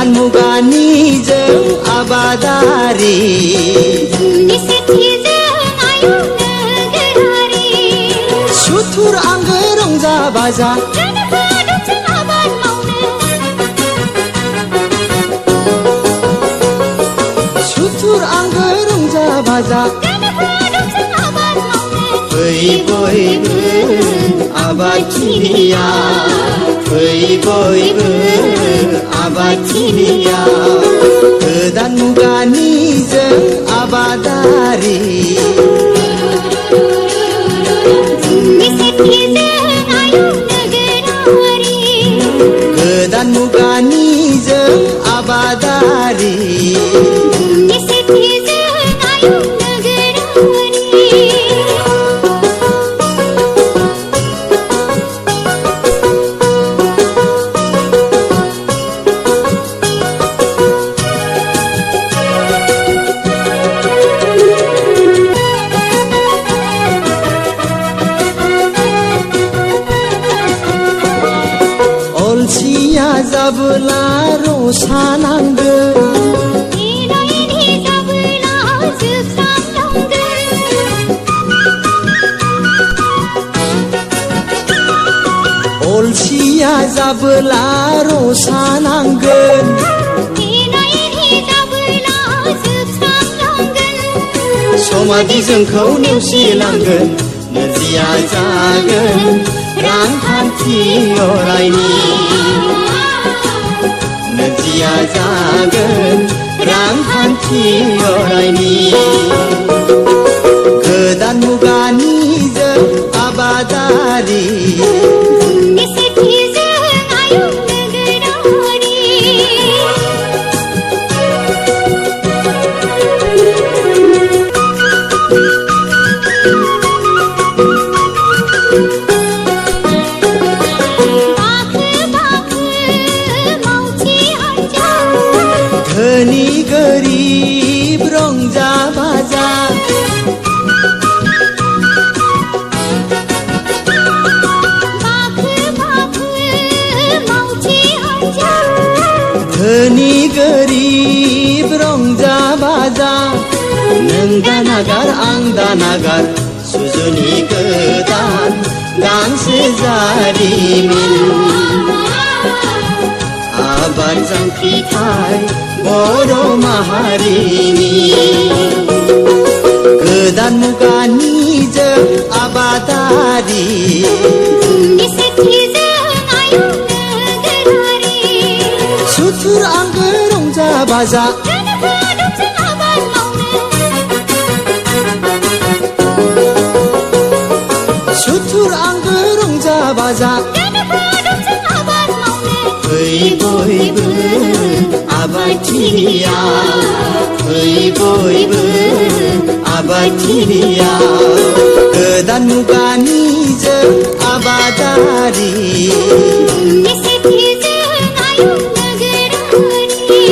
गोदान मुगानिजों आबादारि जोंनि सेथिजों आयौ नोगोरारि सुथुर आंगो रंजा बाजा जानो हादों जों आबाद मावनो सुथुर आंगो रंजा बाजा जानो हादों जों आबाद मावनो फै बयबो आबादथिलियाव फै बयबो आबादथिलियाव गोदान मुगानिजों आबादारि जोंनि सेथिजों आयौ नोगोरारि गोदान मुगानिजों आबादारि जोंनि सेथिजों आयौ नोगोरारि अलसिया जाबोला रसा नांगोन एनायनि जाबोला जोबस्रांलांगोन अलसिया जाबोला रसा नांगोन एनायनि जाबोला जोबस्रांलांगोन समादि जोंखौ नेवसिलांगोन नोरजिया जागोन रांखान्थि अरायनि नोरजिया जागोन रांखान्थि अरायनि गोदान मुगानिजों आबादारि जोंनि सेथिजों आयौ नोगोरारि धनी गरिब रंजा बाजा धनी गरिब रंजा बाजा नों दानागार आं दानागार सुजुनि गोदान गांसे जारिमिन आबाद जांख्रिथाय बर' माहारिनि गोदान मुगानिजों आबादारि जोंनि सेथिजों आयौ नोगोरारि सुथुर आंगो रंजा बाजा जानो हादों जों आबाद मावनो सुथुर आंगो रंजा बाजा जानो हादों जों आबाद मावनो फै बयबो आबादथिलियाव फै बयबो आबादथिलियाव गोदान मुगानिजों आबादारि जोंनि सेथिजों आयौ नोगोरारि